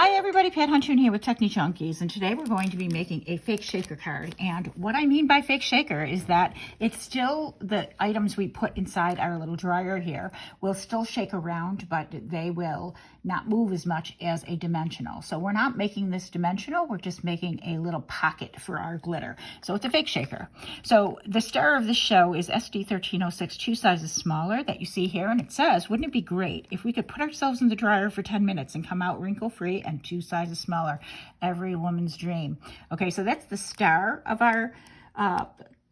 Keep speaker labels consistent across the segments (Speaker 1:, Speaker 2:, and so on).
Speaker 1: Hi everybody, Pat Huntoon here with Technique Junkies, and today we're going to be making a fake shaker card. And what I mean by fake shaker is that it's still the items we put inside our little dryer here will still shake around, but they will not move as much as a dimensional. So we're not making this dimensional, we're just making a little pocket for our glitter. So it's a fake shaker. So the star of the show is SD1306, 2 sizes smaller that you see here, and it says, wouldn't it be great if we could put ourselves in the dryer for 10 minutes and come out wrinkle-free and 2 sizes smaller? Every woman's dream. Okay, so that's the star of our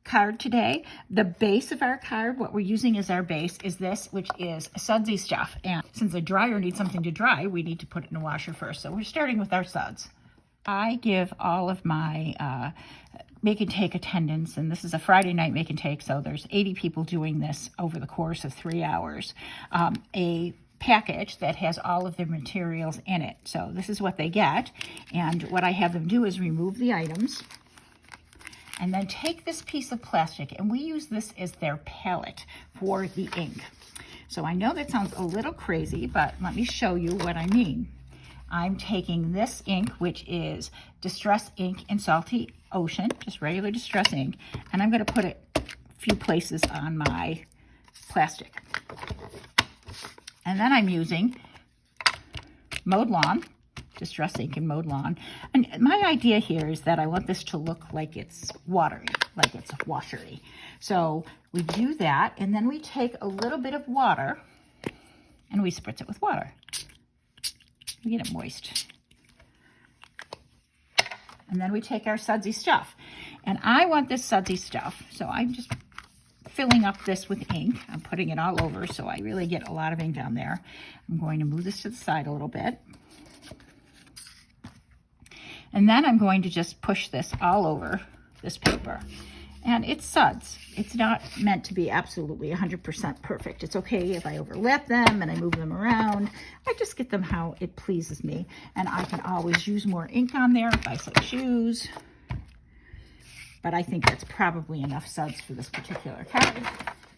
Speaker 1: card today. The base of our card, what we're using as our base, is this, which is sudsy stuff. And since the dryer needs something to dry, we need to put it in a washer first. So we're starting with our suds. I give all of my make and take attendance, and this is a Friday night make and take, so there's 80 people doing this over the course of 3 hours. A package that has all of the materials in it. So this is what they get, and what I have them do is remove the items and then take this piece of plastic, and we use this as their palette for the ink. So I know that sounds a little crazy, but let me show you what I mean. I'm taking this ink, which is Distress Ink in Salty Ocean, just regular Distress ink, and I'm going to put it a few places on my plastic. And then I'm using Mowed Lawn, Distress Ink in Mowed Lawn. And my idea here is that I want this to look like it's watery, like it's washery. So we do that, and then we take a little bit of water and we spritz it with water. We get it moist. And then we take our sudsy stuff. And I want this sudsy stuff, so I'm just filling up this with ink. I'm putting it all over, so I really get a lot of ink down there. I'm going to move this to the side a little bit. And then I'm going to just push this all over this paper. And it's suds. It's not meant to be absolutely 100% perfect. It's okay if I overlap them and I move them around. I just get them how it pleases me. And I can always use more ink on there if I so choose. But I think that's probably enough suds for this particular card.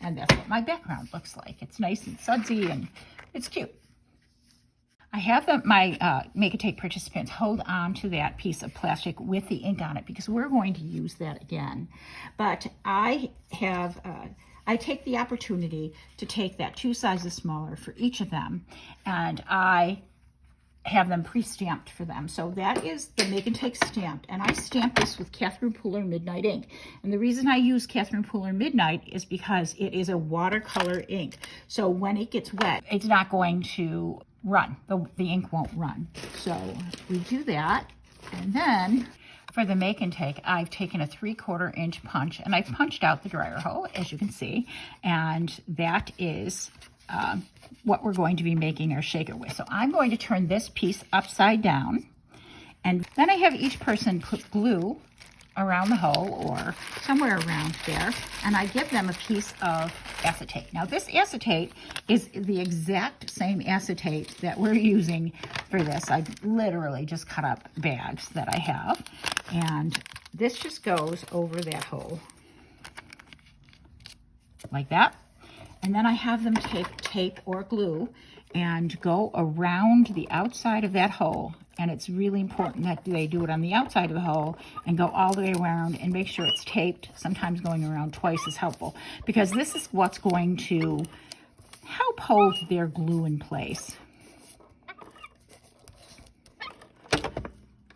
Speaker 1: And that's what my background looks like. It's nice and sudsy and it's cute. I have my make and take participants hold on to that piece of plastic with the ink on it because we're going to use that again. But I take the opportunity to take that 2 sizes smaller for each of them, and I have them pre-stamped for them. So that is the make and take stamped, and I stamped this with Catherine Pooler Midnight ink. And the reason I use Catherine Pooler Midnight is because it is a watercolor ink. So when it gets wet, it's not going to run. The ink won't run. So we do that, and then for the make and take, I've taken a 3/4 inch punch, and I've punched out the dryer hole, as you can see, and that is what we're going to be making our shaker with. So I'm going to turn this piece upside down, and then I have each person put glue around the hole or somewhere around there, and I give them a piece of acetate. Now this acetate is the exact same acetate that we're using for this. I literally just cut up bags that I have, and this just goes over that hole like that. And then I have them take tape or glue and go around the outside of that hole. And it's really important that they do it on the outside of the hole and go all the way around and make sure it's taped. Sometimes going around twice is helpful because this is what's going to help hold their glue in place.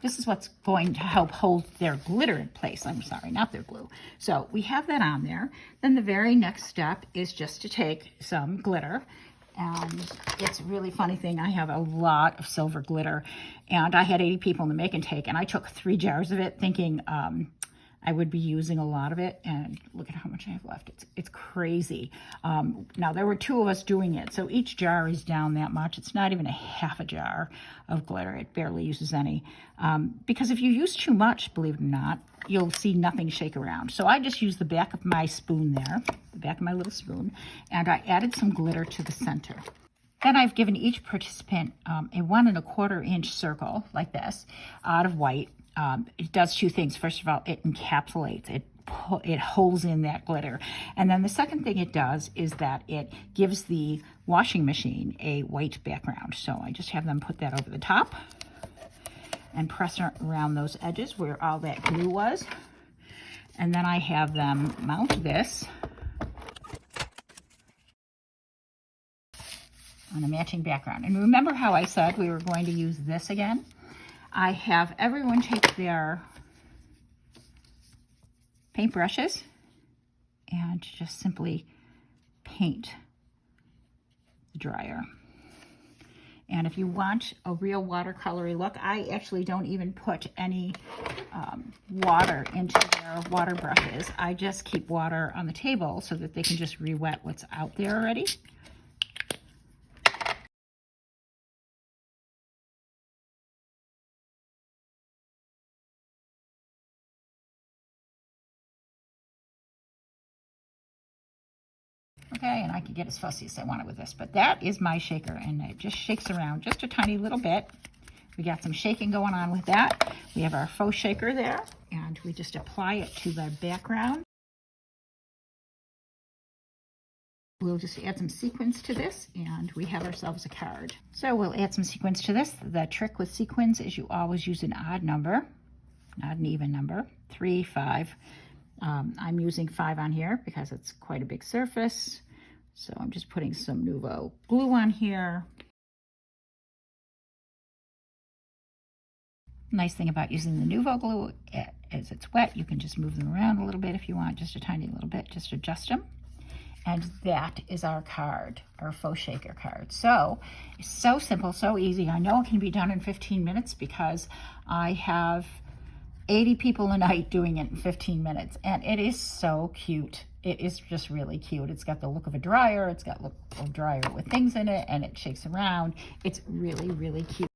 Speaker 1: This is what's going to help hold their glitter in place. I'm sorry, not their glue. So we have that on there. Then the very next step is just to take some glitter. And it's a really funny thing. I have a lot of silver glitter, and I had 80 people in the make and take, and I took 3 jars of it thinking I would be using a lot of it, and look at how much I have left. It's crazy. Now, there were 2 of us doing it, so each jar is down that much. It's not even a half a jar of glitter. It barely uses any. Because if you use too much, believe it or not, you'll see nothing shake around. So I just used the back of my spoon there, the back of my little spoon, and I added some glitter to the center. Then I've given each participant a 1 1/4 inch circle like this out of white. It does 2 things. First of all, it encapsulates, it holds in that glitter. And then the second thing it does is that it gives the washing machine a white background. So I just have them put that over the top. and press around those edges where all that glue was. And then I have them mount this on a matching background. And remember how I said we were going to use this again? I have everyone take their paintbrushes and just simply paint the dryer. And if you want a real watercolory look, I actually don't even put any water into their water brushes. I just keep water on the table so that they can just re-wet what's out there already. Okay, and I can get as fussy as I want it with this, but that is my shaker, and it just shakes around just a tiny little bit. We got some shaking going on with that. We have our faux shaker there, and we just apply it to the background. We'll just add some sequins to this, and we have ourselves a card. So we'll add some sequins to this. The trick with sequins is you always use an odd number, not an even number. 3, 5. I'm using 5 on here because it's quite a big surface. So I'm just putting some Nouveau glue on here. Nice thing about using the Nouveau glue is it's wet. You can just move them around a little bit if you want, just a tiny little bit, just adjust them. And that is our card, our faux shaker card. So it's so simple, so easy. I know it can be done in 15 minutes because I have 80 people a night doing it in 15 minutes, and it is so cute. It is just really cute. It's got the look of a dryer. It's got look of a dryer with things in it, and it shakes around. It's really, really cute.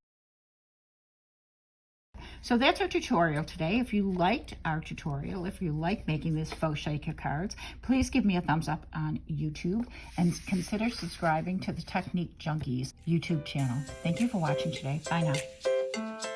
Speaker 1: So that's our tutorial today. If you liked our tutorial, if you like making these faux shaker cards, please give me a thumbs up on YouTube and consider subscribing to the Technique Junkies YouTube channel. Thank you for watching today. Bye now.